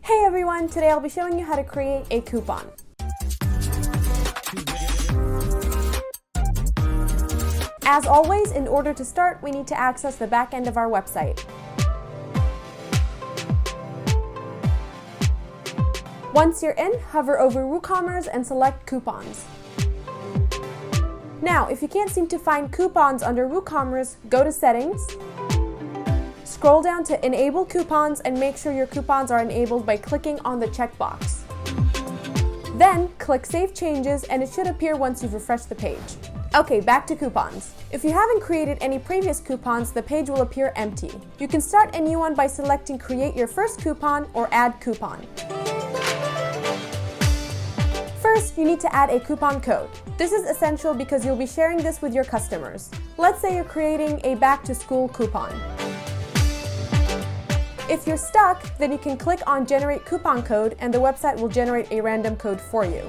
Hey everyone, today I'll be showing you how to create a coupon. As always, in order to start, we need to access the back end of our website. Once you're in, hover over WooCommerce and select Coupons. Now, if you can't seem to find coupons under WooCommerce, go to Settings, scroll down to Enable Coupons and make sure your coupons are enabled by clicking on the checkbox. Then, click Save Changes and it should appear once you've refreshed the page. Okay, back to coupons. If you haven't created any previous coupons, the page will appear empty. You can start a new one by selecting Create Your First Coupon or Add Coupon. First, you need to add a coupon code. This is essential because you'll be sharing this with your customers. Let's say you're creating a back-to-school coupon. If you're stuck, then you can click on Generate Coupon Code and the website will generate a random code for you.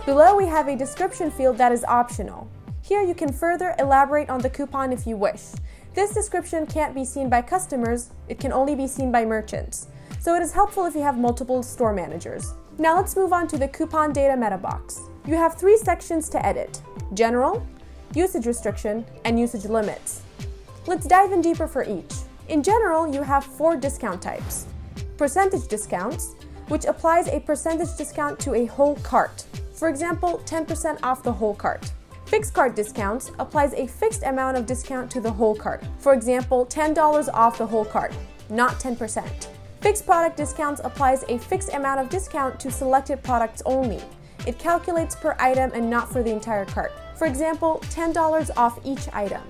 Below we have a description field that is optional. Here you can further elaborate on the coupon if you wish. This description can't be seen by customers, it can only be seen by merchants. So it is helpful if you have multiple store managers. Now let's move on to the coupon data meta box. You have 3 sections to edit: General, Usage Restriction, and Usage Limits. Let's dive in deeper for each. In general, you have 4 discount types. Percentage discounts, which applies a percentage discount to a whole cart. For example, 10% off the whole cart. Fixed cart discounts applies a fixed amount of discount to the whole cart. For example, $10 off the whole cart, not 10%. Fixed product discounts applies a fixed amount of discount to selected products only. It calculates per item and not for the entire cart. For example, $10 off each item.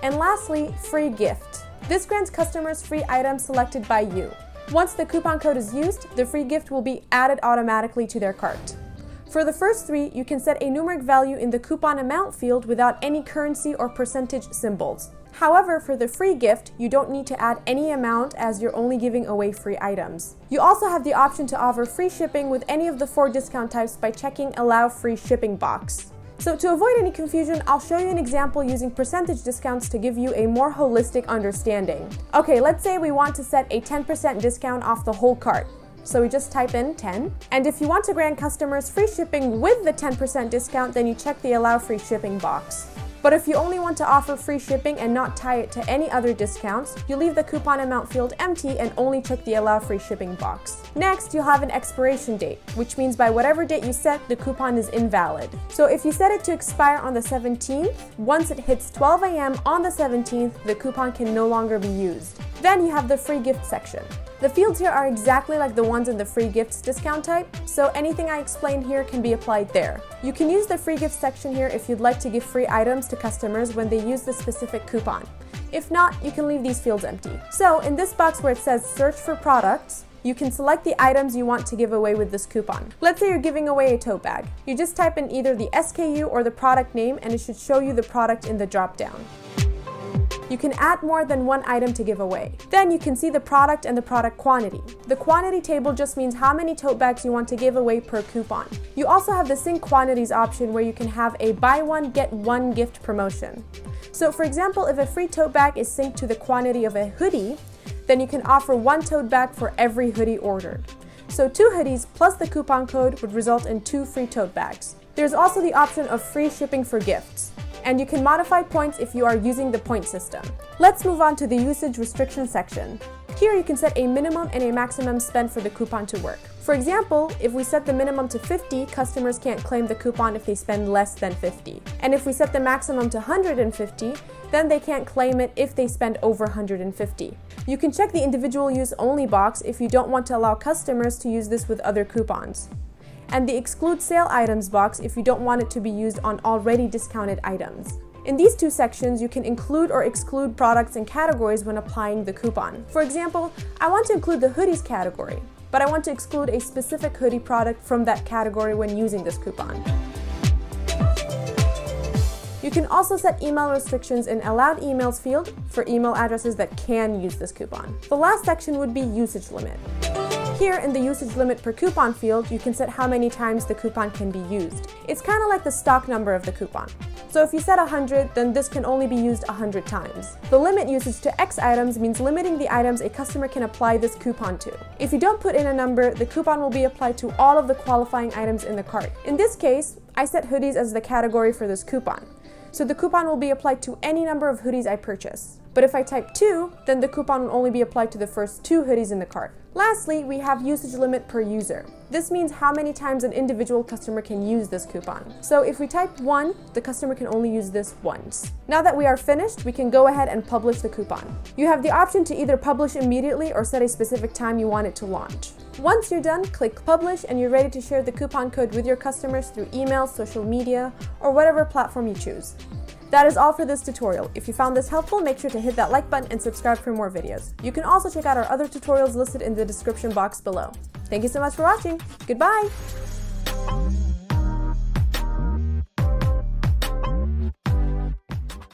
And lastly, free gift. This grants customers free items selected by you. Once the coupon code is used, the free gift will be added automatically to their cart. For the first 3, you can set a numeric value in the coupon amount field without any currency or percentage symbols. However, for the free gift, you don't need to add any amount as you're only giving away free items. You also have the option to offer free shipping with any of the 4 discount types by checking Allow Free Shipping box. So to avoid any confusion, I'll show you an example using percentage discounts to give you a more holistic understanding. Okay, let's say we want to set a 10% discount off the whole cart. So we just type in 10. And if you want to grant customers free shipping with the 10% discount, then you check the Allow Free Shipping box. But if you only want to offer free shipping and not tie it to any other discounts, you leave the coupon amount field empty and only check the Allow Free Shipping box. Next, you'll have an expiration date, which means by whatever date you set, the coupon is invalid. So if you set it to expire on the 17th, once it hits 12 a.m. on the 17th, the coupon can no longer be used. Then you have the free gift section. The fields here are exactly like the ones in the free gifts discount type, so anything I explained here can be applied there. You can use the free gift section here if you'd like to give free items to customers when they use the specific coupon. If not, you can leave these fields empty. So in this box where it says search for products, you can select the items you want to give away with this coupon. Let's say you're giving away a tote bag. You just type in either the SKU or the product name and it should show you the product in the drop-down. You can add more than 1 item to give away. Then you can see the product and the product quantity. The quantity table just means how many tote bags you want to give away per coupon. You also have the sync quantities option where you can have a buy one, get 1 gift promotion. So for example, if a free tote bag is synced to the quantity of a hoodie, then you can offer 1 tote bag for every hoodie ordered. So 2 hoodies plus the coupon code would result in 2 free tote bags. There's also the option of free shipping for gifts. And you can modify points if you are using the point system. Let's move on to the usage restriction section. Here you can set a minimum and a maximum spend for the coupon to work. For example, if we set the minimum to 50, customers can't claim the coupon if they spend less than 50. And if we set the maximum to 150, then they can't claim it if they spend over 150. You can check the individual use only box if you don't want to allow customers to use this with other coupons. And the exclude sale items box if you don't want it to be used on already discounted items. In these 2 sections, you can include or exclude products and categories when applying the coupon. For example, I want to include the hoodies category, but I want to exclude a specific hoodie product from that category when using this coupon. You can also set email restrictions in allowed emails field for email addresses that can use this coupon. The last section would be usage limit. Here in the usage limit per coupon field, you can set how many times the coupon can be used. It's kind of like the stock number of the coupon. So if you set 100, then this can only be used 100 times. The limit usage to X items means limiting the items a customer can apply this coupon to. If you don't put in a number, the coupon will be applied to all of the qualifying items in the cart. In this case, I set hoodies as the category for this coupon. So the coupon will be applied to any number of hoodies I purchase. But if I type 2, then the coupon will only be applied to the first 2 hoodies in the cart. Lastly, we have usage limit per user. This means how many times an individual customer can use this coupon. So if we type 1, the customer can only use this once. Now that we are finished, we can go ahead and publish the coupon. You have the option to either publish immediately or set a specific time you want it to launch. Once you're done, click publish and you're ready to share the coupon code with your customers through email, social media, or whatever platform you choose. That is all for this tutorial. If you found this helpful, make sure to hit that like button and subscribe for more videos. You can also check out our other tutorials listed in the description box below. Thank you so much for watching. Goodbye!